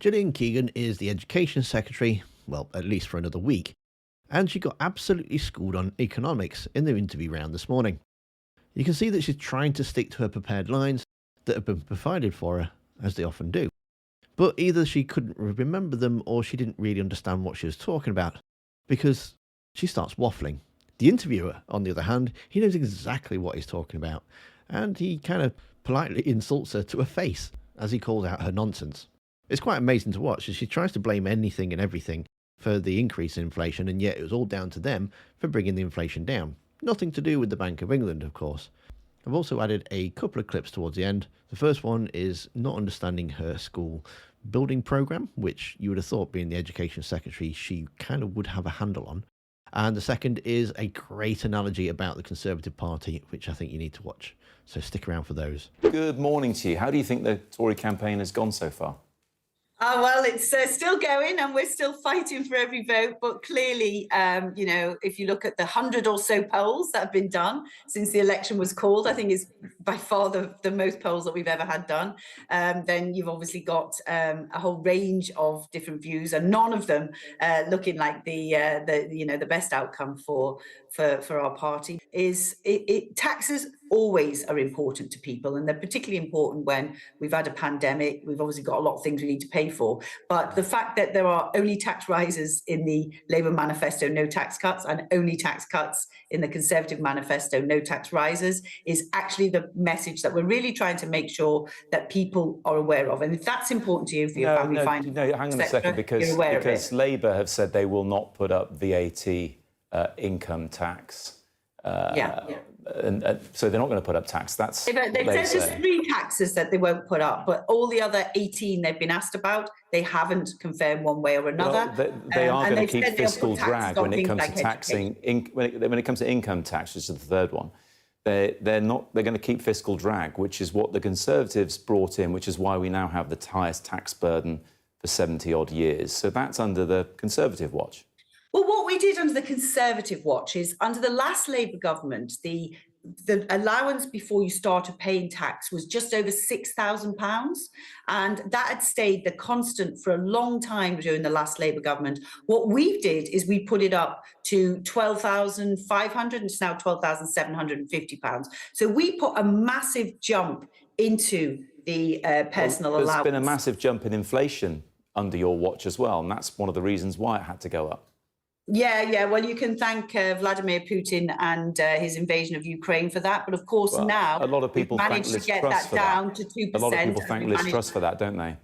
Gillian Keegan is the Education Secretary, well, at least for another week, and she got absolutely schooled on economics in the interview round this morning. You can see that she's trying to stick to her prepared lines that have been provided for her, as they often do. But either she couldn't remember them or she didn't really understand what she was talking about, because she starts waffling. The interviewer, on the other hand, he knows exactly what he's talking about, and he kind of politely insults her to her face as he calls out her nonsense. It's quite amazing to watch as she tries to blame anything and everything for the increase in inflation, and yet it was all down to them for bringing the inflation down. Nothing to do with the Bank of England, of course. I've also added a couple of clips towards the end. The first one is not understanding her school building programme, which you would have thought, being the Education Secretary, she kind of would have a handle on. And the second is a great analogy about the Conservative Party, which I think you need to watch. So stick around for those. Good morning to you. How do you think the Tory campaign has gone so far? Well, it's still going and we're still fighting for every vote. But clearly, if you look at the 100 or so polls that have been done since the election was called, I think is by far the most polls that we've ever had done. Then you've obviously got a whole range of different views, and none of them looking like the best outcome for our party. Taxes always are important to people, and they're particularly important when we've had a pandemic. We've obviously got a lot of things we need to pay for, but the fact that there are only tax rises in the Labour manifesto, no tax cuts, and only tax cuts in the Conservative manifesto, no tax rises, is actually the message that we're really trying to make sure that people are aware of. And if that's important to you for your family finance, hang on a second, because Labour have said they will not put up VAT income tax. And so they're not going to put up tax. They've said there's 3 taxes that they won't put up, but all the other 18 they've been asked about, they haven't confirmed one way or another. Well, they are going to keep fiscal drag when it comes to taxing. When it comes to income tax, which is the third one, they're going to keep fiscal drag, which is what the Conservatives brought in, which is why we now have the highest tax burden for 70 odd years. So that's under the Conservative watch. Well, what we did under the Conservative watch is, under the last Labour government, the allowance before you started paying tax was just over £6,000, and that had stayed the constant for a long time during the last Labour government. What we did is we put it up to £12,500, and it's now £12,750. So we put a massive jump into the personal allowance. There's been a massive jump in inflation under your watch as well, and that's one of the reasons why it had to go up. Yeah. Well, you can thank Vladimir Putin and his invasion of Ukraine for that. But of course, now a lot of people managed to get that down to 2%. A lot of people thank Liz Truss for that, don't they?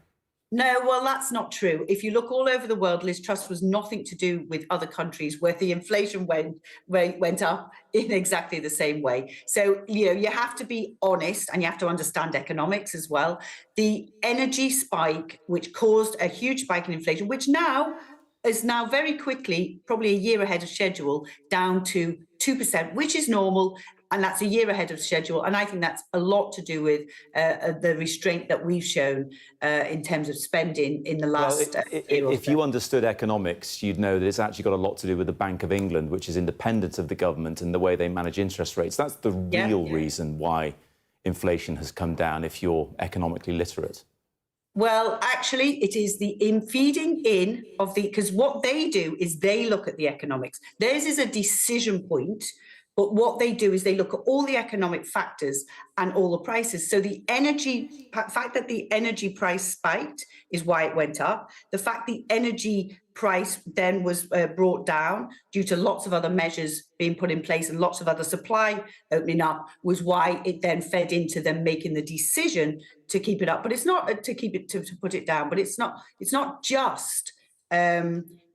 No, well, that's not true. If you look all over the world, Liz Truss was nothing to do with other countries where the inflation went up in exactly the same way. So, you have to be honest, and you have to understand economics as well. The energy spike, which caused a huge spike in inflation, which is now very quickly, probably a year ahead of schedule, down to 2%, which is normal. And that's a year ahead of schedule. And I think that's a lot to do with the restraint that we've shown in terms of spending in the last year or so. If you understood economics, you'd know that it's actually got a lot to do with the Bank of England, which is independent of the government and the way they manage interest rates. That's the real reason why inflation has come down, if you're economically literate. Well, actually, it is the feeding in of because what they do is they look at the economics. Theirs is a decision point, but what they do is they look at all the economic factors and all the prices. So the fact that the energy price spiked is why it went up. The fact the energy price then was brought down due to lots of other measures being put in place and lots of other supply opening up was why it then fed into them making the decision to keep it up. But it's not to keep it to put it down. But it's not just.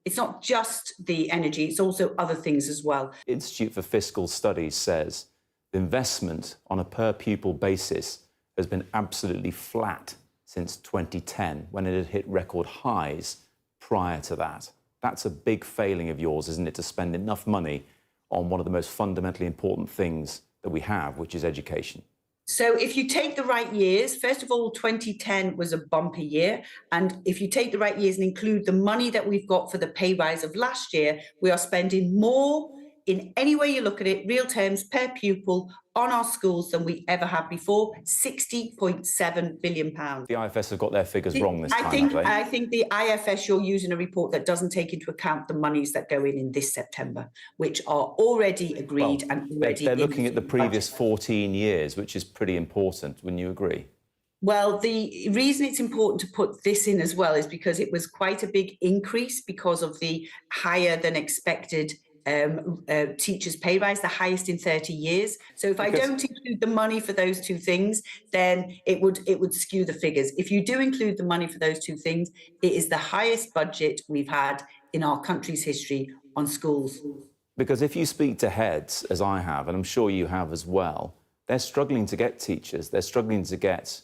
It's not just the energy, it's also other things as well. Institute for Fiscal Studies says the investment on a per pupil basis has been absolutely flat since 2010, when it had hit record highs prior to that. That's a big failing of yours, isn't it, to spend enough money on one of the most fundamentally important things that we have, which is education? So if you take the right years, first of all, 2010 was a bumper year. And if you take the right years and include the money that we've got for the pay rise of last year, we are spending more in any way you look at it, real terms per pupil on our schools than we ever had before, £60.7 billion. The IFS have got their figures wrong this time, have they? I think the IFS, you're using a report that doesn't take into account the monies that go in this September, which are already agreed and already. They're looking at the previous 14 years, which is pretty important. Wouldn't you agree? Well, the reason it's important to put this in as well is because it was quite a big increase because of the higher than expected teachers' pay rise, the highest in 30 years. So if I don't include the money for those two things, then it would skew the figures. If you do include the money for those two things, it is the highest budget we've had in our country's history on schools. Because if you speak to heads, as I have, and I'm sure you have as well, they're struggling to get teachers. They're struggling to get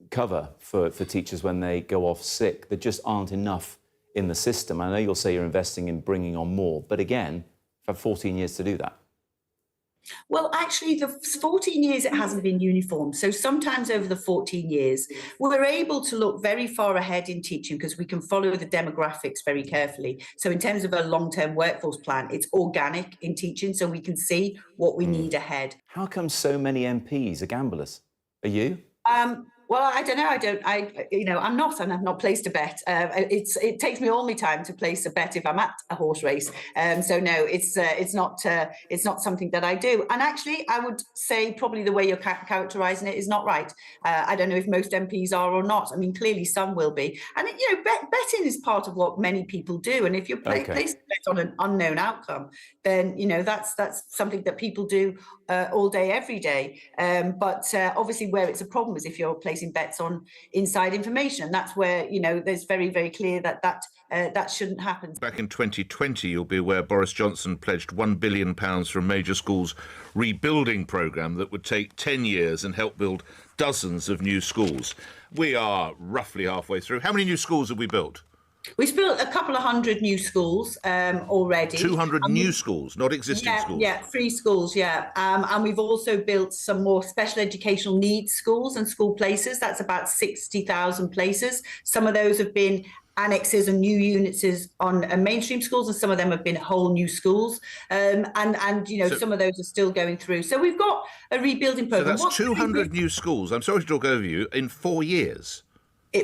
cover for teachers when they go off sick. There just aren't enough in the system. I know you'll say you're investing in bringing on more, but again, you've had 14 years to do that. Well, actually, the 14 years it hasn't been uniform. So sometimes over the 14 years, we're able to look very far ahead in teaching because we can follow the demographics very carefully. So in terms of a long-term workforce plan, it's organic in teaching, so we can see what we need ahead. How come so many MPs are gamblers? Are you? Well, I don't know. I'm not, and I've not placed a bet. It takes me all my time to place a bet if I'm at a horse race. So no, it's not something that I do. And actually, I would say probably the way you're characterising it is not right. I don't know if most MPs are or not. I mean, clearly some will be. And betting is part of what many people do. And if you're placing a bet on an unknown outcome, then that's something that people do all day, every day. But obviously, where it's a problem is if you're placing bets on inside information, and that's where there's very, very clear that shouldn't happen. Back in 2020, you'll be aware Boris Johnson pledged £1 billion for a major schools rebuilding programme that would take 10 years and help build dozens of new schools. We are roughly halfway through. How many new schools have we built? We've built a couple of hundred new schools already. 200 new schools, not existing schools? Yeah, free schools, yeah. And we've also built some more special educational needs schools and school places. That's about 60,000 places. Some of those have been annexes and new units on mainstream schools, and some of them have been whole new schools. And some of those are still going through. So we've got a rebuilding programme. So that's 200 new schools, I'm sorry to talk over you, in 4 years?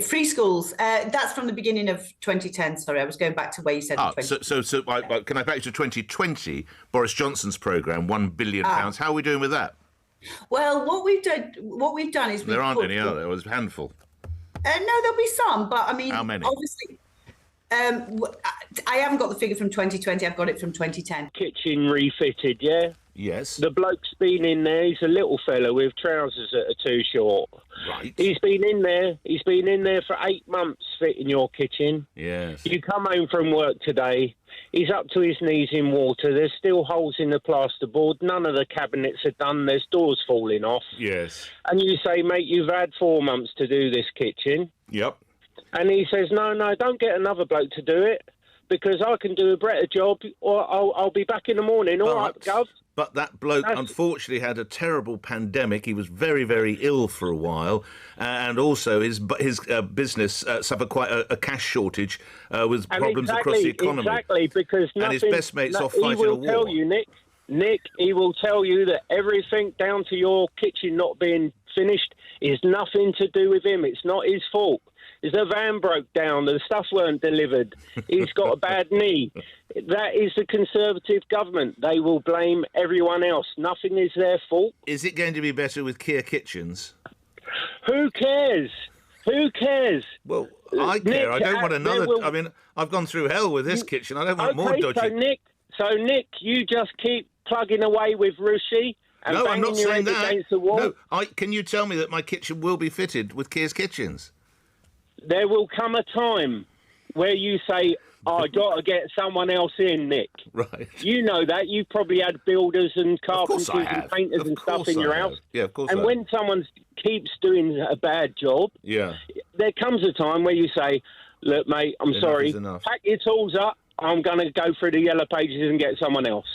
Free schools. That's from the beginning of 2010. Sorry, I was going back to where you said. Can I back to 2020? Boris Johnson's programme, £1 billion. How are we doing with that? Well, what we've done is there aren't any, are there? It was a handful. No, there'll be some, but I mean, how many? Obviously, I haven't got the figure from 2020. I've got it from 2010. Kitchen refitted, yeah. Yes. The bloke's been in there. He's a little fella with trousers that are too short. Right. He's been in there. He's been in there for 8 months fitting your kitchen. Yes. You come home from work today. He's up to his knees in water. There's still holes in the plasterboard. None of the cabinets are done. There's doors falling off. Yes. And you say, mate, you've had 4 months to do this kitchen. Yep. And he says, no, don't get another bloke to do it because I can do a better job or I'll be back in the morning. All right, Gov. But that bloke, unfortunately, had a terrible pandemic. He was very, very ill for a while. And also his business suffered quite a cash shortage with problems across the economy. Exactly, because and his best mate's off fighting a war. He will tell you, Nick, he will tell you that everything down to your kitchen not being finished is nothing to do with him. It's not his fault. The van broke down, the stuff weren't delivered, he's got a bad knee. That is the Conservative government. They will blame everyone else. Nothing is their fault. Is it going to be better with Keir Kitchens? Who cares? Who cares? Well, I care. Nick, I don't want another... I mean, I've gone through hell with this kitchen. I don't want more dodgy... So Nick, you just keep plugging away with Rishi and no, I'm not your saying head that. Against the wall. No, can you tell me that my kitchen will be fitted with Keir's Kitchens? There will come a time where you say, I got to get someone else in, Nick. Right. You know that. You probably had builders and carpenters and painters and stuff in your house. Yeah, of course. And when someone keeps doing a bad job, there comes a time where you say, look, mate, I'm sorry. Pack your tools up. I'm going to go through the yellow pages and get someone else.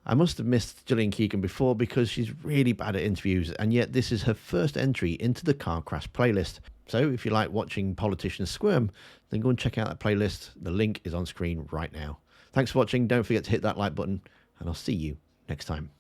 I must have missed Gillian Keegan before because she's really bad at interviews, and yet this is her first entry into the Car Crash playlist. So if you like watching politicians squirm, then go and check out that playlist. The link is on screen right now. Thanks for watching. Don't forget to hit that like button, and I'll see you next time.